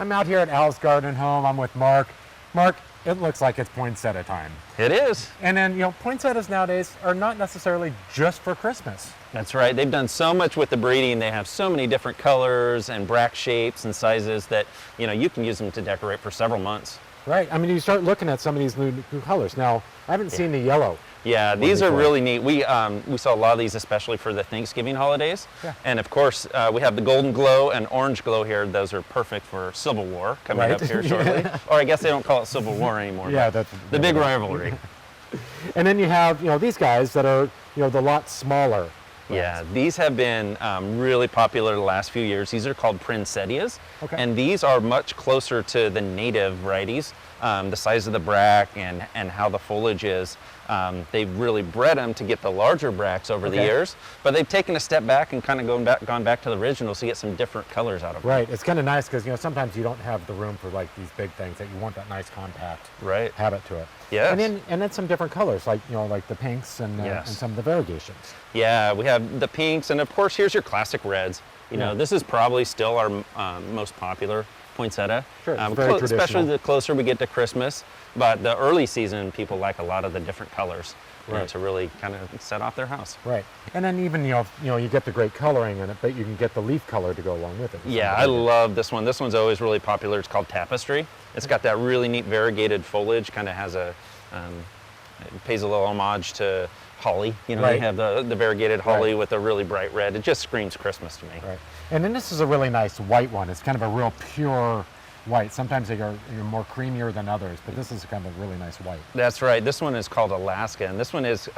I'm out here at Al's Garden Home. I'm with Mark. Mark, it looks like it's poinsettia time. It is. And then, poinsettias nowadays are not necessarily just for Christmas. That's right. They've done so much with the breeding. They have so many different colors and bract shapes and sizes that, you can use them to decorate for several months. Right. I mean, you start looking at some of these new colors. Now, I haven't seen the yellow. Yeah, these are really neat. We saw a lot of these, especially for the Thanksgiving holidays. Yeah. And of course, we have the golden glow and orange glow here. Those are perfect for Civil War coming up here shortly. Or I guess they don't call it Civil War anymore. Yeah, that's the big rivalry. And then you have, these guys that are, the lot smaller. Yeah, these have been really popular the last few years. These are called Princettias, and these are much closer to the native varieties. The size of the bract and how the foliage is. They've really bred them to get the larger bracts over the years, but they've taken a step back and kind of gone back to the original to get some different colors out of them. Right, it's kind of nice because sometimes you don't have the room for like these big things that you want that nice compact habit to it. Yeah. And then some different colors like like the pinks and some of the variegations. Yeah, we have the pinks, and of course here's your classic reds. This is probably still our most popular poinsettia, sure, very especially the closer we get to Christmas. But the early season, people like a lot of the different colors to really kind of set off their house. Right, and then even you get the great coloring in it, but you can get the leaf color to go along with it. Yeah, I love this one. This one's always really popular. It's called Tapestry. It's got that really neat variegated foliage. Kind of has it pays a little homage to holly. They have the variegated holly with a really bright red. It just screams Christmas to me. Right. And then this is a really nice white one. It's kind of a real pure white. Sometimes they are more creamier than others, but this is kind of a really nice white. That's right. This one is called Alaska, and this one is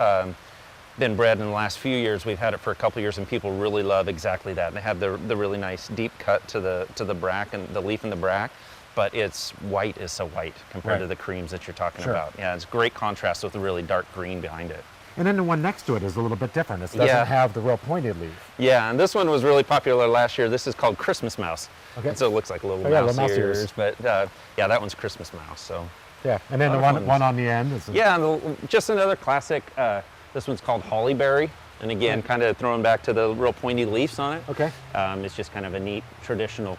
been bred in the last few years. We've had it for a couple years, and people really love exactly that. They have the really nice deep cut to the bract and the leaf in the bract, but it's white is so white compared to the creams that you're talking about. Yeah, it's great contrast with the really dark green behind it. And then the one next to it is a little bit different. It doesn't have the real pointed leaf. Yeah, and this one was really popular last year. This is called Christmas Mouse. Okay. And so it looks like a little mouse ears. But yeah, that one's Christmas Mouse. So yeah, and then the one on the end is just another classic. This one's called Hollyberry, and again, kind of throwing back to the real pointy leaves on it. Okay. It's just kind of a neat traditional,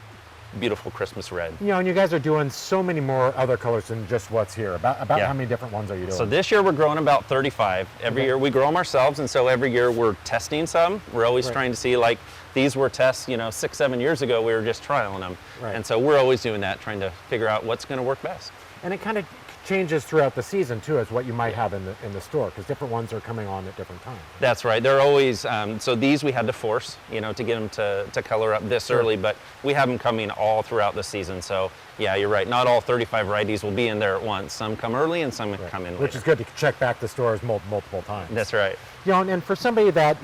beautiful Christmas red. And you guys are doing so many more other colors than just what's here. About how many different ones are you doing? So this year we're growing about 35. Every year we grow them ourselves, and so every year we're testing some. We're always trying to see, like, these were tests, 6-7 years ago, we were just trialing them. Right. And so we're always doing that, trying to figure out what's going to work best. And it kind of changes throughout the season too, as what you might have in the store, because different ones are coming on at different times. That's right. They're always so these we had to force, to get them to color up this early, but we have them coming all throughout the season. So yeah, you're right. Not all 35 varieties will be in there at once. Some come early and some come in later. Which is good to check back the stores multiple times. That's right. And for somebody that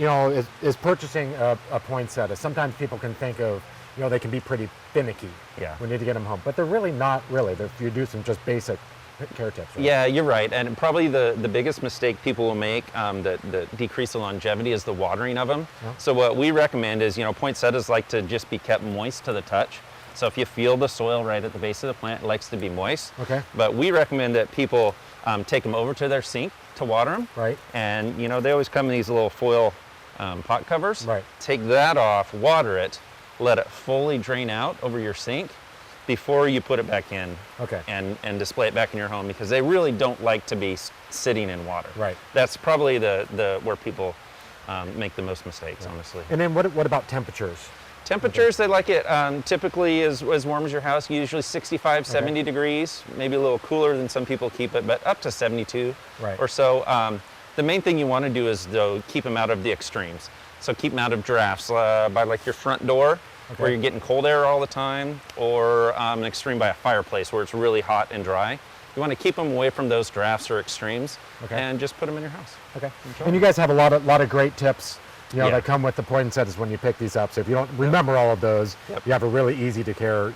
is purchasing a poinsettia, sometimes people can think of they can be pretty finicky. Yeah. We need to get them home, but they're really not really. If you do some just basic care tips. Right? Yeah, you're right. And probably the biggest mistake people will make that decrease the longevity is the watering of them. Yeah. So what we recommend is, poinsettias like to just be kept moist to the touch. So if you feel the soil right at the base of the plant, it likes to be moist. Okay. But we recommend that people take them over to their sink to water them. Right. And, they always come in these little foil pot covers. Right. Take that off, water it, let it fully drain out over your sink before you put it back in and display it back in your home, because they really don't like to be sitting in water. Right. That's probably the where people make the most mistakes, honestly. And then what about temperatures? Temperatures, they like it typically as warm as your house, usually 65, 70 degrees, maybe a little cooler than some people keep it, but up to 72 or so. The main thing you want to do is, though, keep them out of the extremes. So keep them out of drafts by like your front door, where you're getting cold air all the time, or an extreme by a fireplace where it's really hot and dry. You want to keep them away from those drafts or extremes, and just put them in your house. Okay. And you guys have a lot of great tips, that come with the poinsettias when you pick these up. So if you don't remember all of those, you have a really easy to care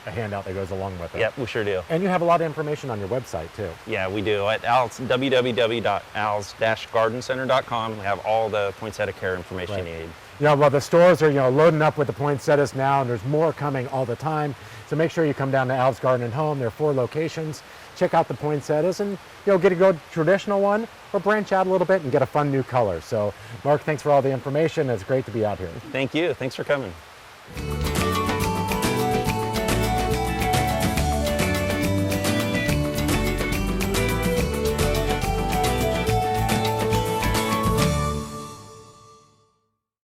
handout that goes along with it. Yep, we sure do. And you have a lot of information on your website too. Yeah, we do. At www.als-gardencenter.com, we have all the poinsettia care information you need. Well, the stores are loading up with the poinsettias now, and there's more coming all the time. So make sure you come down to Al's Garden and Home. There are 4 locations. Check out the poinsettias and get a good traditional one, or branch out a little bit and get a fun new color. So Mark, thanks for all the information. It's great to be out here. Thank you. Thanks for coming.